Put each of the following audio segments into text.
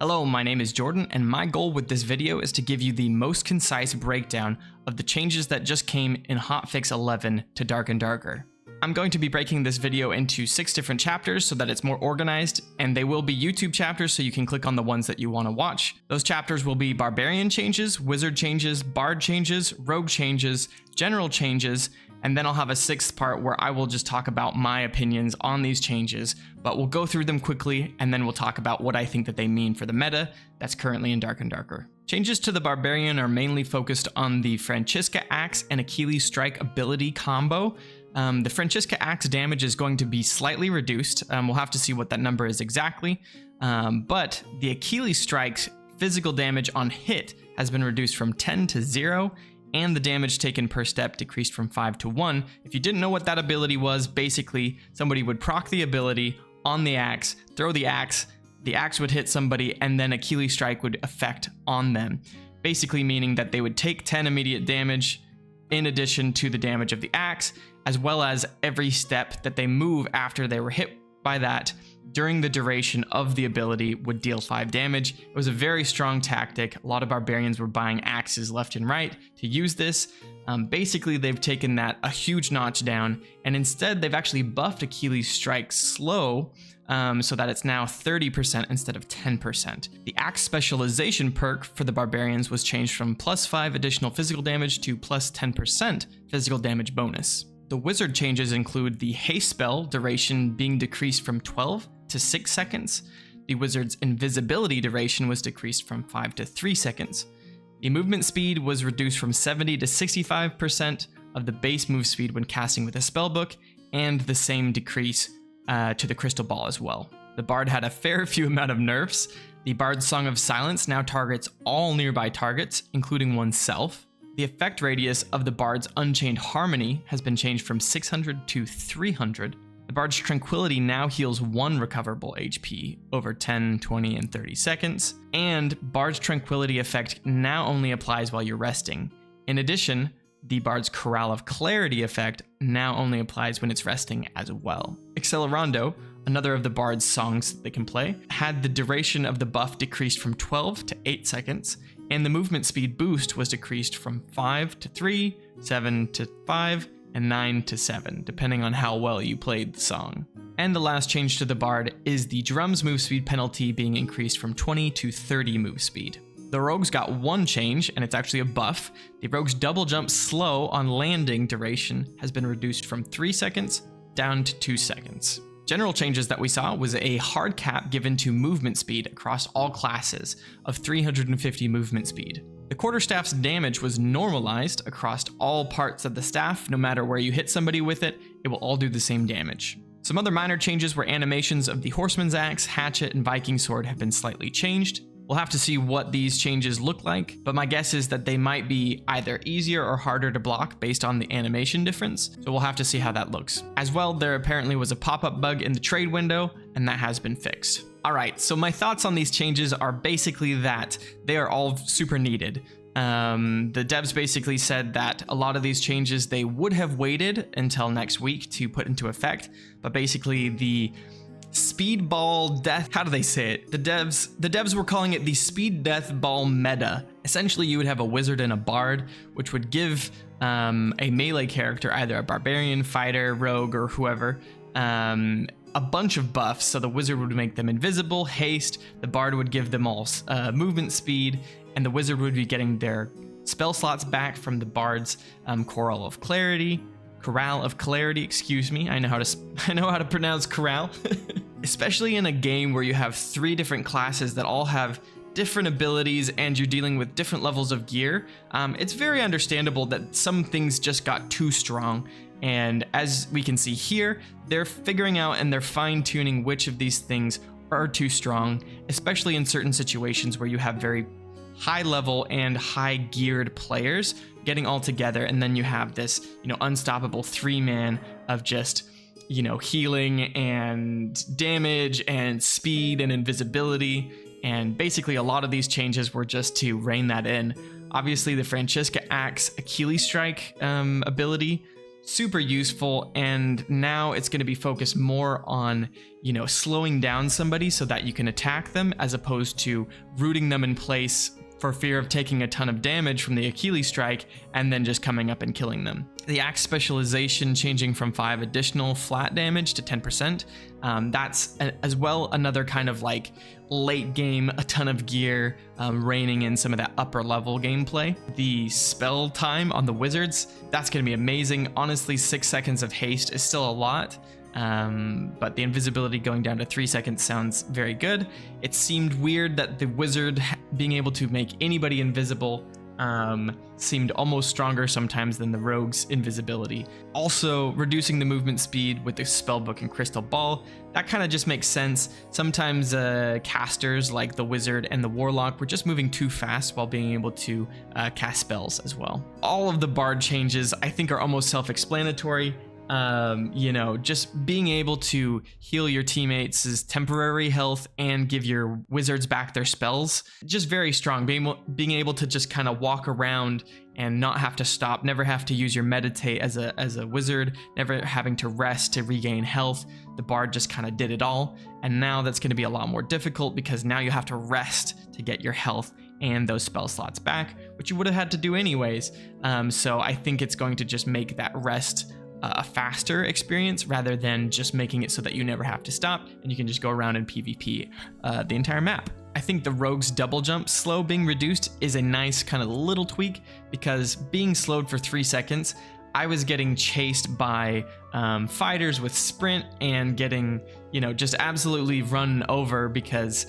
Hello, my name is Jordan, and my goal with this video is to give you the most concise breakdown of the changes that just came in Hotfix 11 to Dark and Darker. I'm going to be breaking this video into 6 different chapters so that it's more organized, and they will be YouTube chapters so you can click on the ones that you want to watch. Those chapters will be Barbarian changes, Wizard changes, Bard changes, Rogue changes, General changes, and then I'll have a 6th part where I will just talk about my opinions on these changes, but we'll go through them quickly and then we'll talk about what I think that they mean for the meta that's currently in Dark and Darker. Changes to the Barbarian are mainly focused on the Francisca Axe and Achilles Strike ability combo. The Francisca Axe damage is going to be slightly reduced. We'll have to see what that number is exactly, but the Achilles Strike's physical damage on hit has been reduced from 10 to 0, and the damage taken per step decreased from 5 to 1. If you didn't know what that ability was, basically somebody would proc the ability on the axe, throw the axe would hit somebody, and then Achilles Strike would affect on them. Basically meaning that they would take 10 immediate damage in addition to the damage of the axe, as well as every step that they move after they were hit by that during the duration of the ability would deal 5 damage. It was a very strong tactic. A lot of barbarians were buying axes left and right to use this. Basically, they've taken that a huge notch down, and instead they've actually buffed Achilles Strike slow so that it's now 30% instead of 10%. The axe specialization perk for the barbarians was changed from +5 additional physical damage to +10% physical damage bonus. The wizard changes include the haste spell duration being decreased from 12 to 6 seconds. The wizard's invisibility duration was decreased from 5 to 3 seconds. The movement speed was reduced from 70 to 65% of the base move speed when casting with a spellbook, and the same decrease to the crystal ball as well. The bard had a fair few amount of nerfs. The bard's Song of Silence now targets all nearby targets, including oneself. The effect radius of the Bard's Unchained Harmony has been changed from 600 to 300. The Bard's Tranquility now heals 1 recoverable HP over 10, 20, and 30 seconds. And Bard's Tranquility effect now only applies while you're resting. In addition, the Bard's Chorale of Clarity effect now only applies when it's resting as well. Accelerando, another of the Bard's songs that they can play, had the duration of the buff decreased from 12 to 8 seconds, and the movement speed boost was decreased from 5 to 3, 7 to 5, and 9 to 7, depending on how well you played the song. And the last change to the Bard is the drum's move speed penalty being increased from 20 to 30 move speed. The rogues got 1 change, and it's actually a buff. The rogue's double jump slow on landing duration has been reduced from 3 seconds down to 2 seconds. General changes that we saw was a hard cap given to movement speed across all classes of 350 movement speed. The quarterstaff's damage was normalized across all parts of the staff. No matter where you hit somebody with it, it will all do the same damage. Some other minor changes were animations of the Horseman's Axe, Hatchet, and Viking Sword have been slightly changed. We'll have to see what these changes look like, but my guess is that they might be either easier or harder to block based on the animation difference, so we'll have to see how that looks. As well, there apparently was a pop-up bug in the trade window, and that has been fixed. Alright, so my thoughts on these changes are basically that they are all super needed. The devs basically said that a lot of these changes they would have waited until next week to put into effect, but basically the Speedball Death, how do they say it? The devs were calling it the Speed Death Ball meta. Essentially, you would have a wizard and a bard, which would give a melee character, either a barbarian, fighter, rogue, or whoever, a bunch of buffs. So the wizard would make them invisible, haste, the bard would give them all movement speed, and the wizard would be getting their spell slots back from the bard's Chorale of Clarity, excuse me. I know how to pronounce chorale. Especially in a game where you have 3 different classes that all have different abilities and you're dealing with different levels of gear, it's very understandable that some things just got too strong. And as we can see here, they're figuring out and they're fine-tuning which of these things are too strong, especially in certain situations where you have very high level and high geared players getting all together, and then you have this, unstoppable 3-man of just, healing and damage and speed and invisibility. And basically a lot of these changes were just to rein that in. Obviously the Francisca Axe Achilles Strike ability super useful, and now it's going to be focused more on, you know, slowing down somebody so that you can attack them, as opposed to rooting them in place for fear of taking a ton of damage from the Achilles strike and then just coming up and killing them. The axe specialization changing from 5 additional flat damage to 10%. That's as well another kind of like late game, a ton of gear, reining in some of that upper level gameplay. The spell time on the wizards, that's going to be amazing. Honestly, 6 seconds of haste is still a lot. But the invisibility going down to 3 seconds sounds very good. It seemed weird that the wizard being able to make anybody invisible seemed almost stronger sometimes than the rogue's invisibility. Also, reducing the movement speed with the spellbook and crystal ball, that kind of just makes sense. Sometimes casters like the wizard and the warlock were just moving too fast while being able to cast spells as well. All of the bard changes I think are almost self-explanatory. You know, just being able to heal your teammates' temporary health and give your wizards back their spells, just very strong. Being able to just kind of walk around and not have to stop, never have to use your meditate as a wizard, never having to rest to regain health. The bard just kind of did it all, and now that's going to be a lot more difficult because now you have to rest to get your health and those spell slots back, which you would have had to do anyways. So I think it's going to just make that rest a faster experience rather than just making it so that you never have to stop and you can just go around and PvP the entire map. I think the rogue's double jump slow being reduced is a nice kind of little tweak, because being slowed for 3 seconds, I was getting chased by fighters with sprint and getting, you know, just absolutely run over because,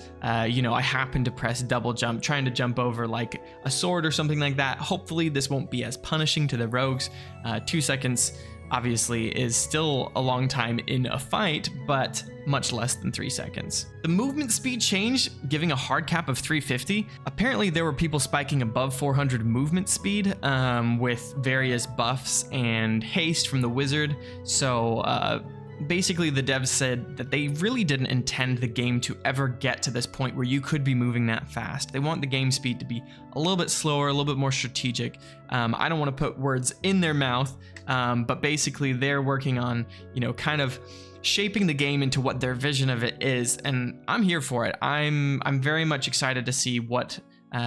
you know, I happened to press double jump, trying to jump over like a sword or something like that. Hopefully this won't be as punishing to the rogues. 2 seconds obviously is still a long time in a fight, but much less than 3 seconds. The movement speed change, giving a hard cap of 350. Apparently there were people spiking above 400 movement speed with various buffs and haste from the wizard. So basically the devs said that they really didn't intend the game to ever get to this point where you could be moving that fast. They want the game speed to be a little bit slower, a little bit more strategic. I don't want to put words in their mouth, but basically they're working on, you know, kind of shaping the game into what their vision of it is, and I'm here for it. I'm very much excited to see what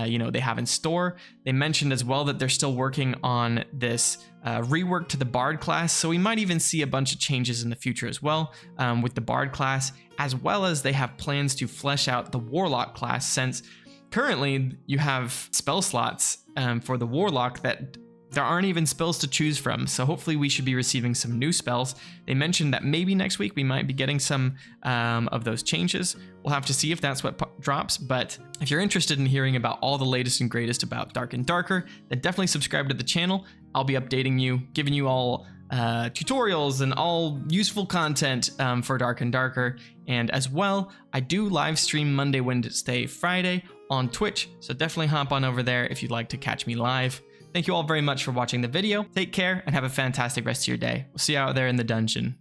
you know, they have in store. They mentioned as well that they're still working on this rework to the Bard class, so we might even see a bunch of changes in the future as well with the Bard class, as well as they have plans to flesh out the Warlock class, since currently you have spell slots for the Warlock that there aren't even spells to choose from, so hopefully we should be receiving some new spells. They mentioned that maybe next week we might be getting some of those changes. We'll have to see if that's what drops, but if you're interested in hearing about all the latest and greatest about Dark and Darker, then definitely subscribe to the channel. I'll be updating you, giving you all tutorials and all useful content for Dark and Darker. And as well, I do live stream Monday, Wednesday, Friday on Twitch, so definitely hop on over there if you'd like to catch me live. Thank you all very much for watching the video. Take care and have a fantastic rest of your day. We'll see you out there in the dungeon.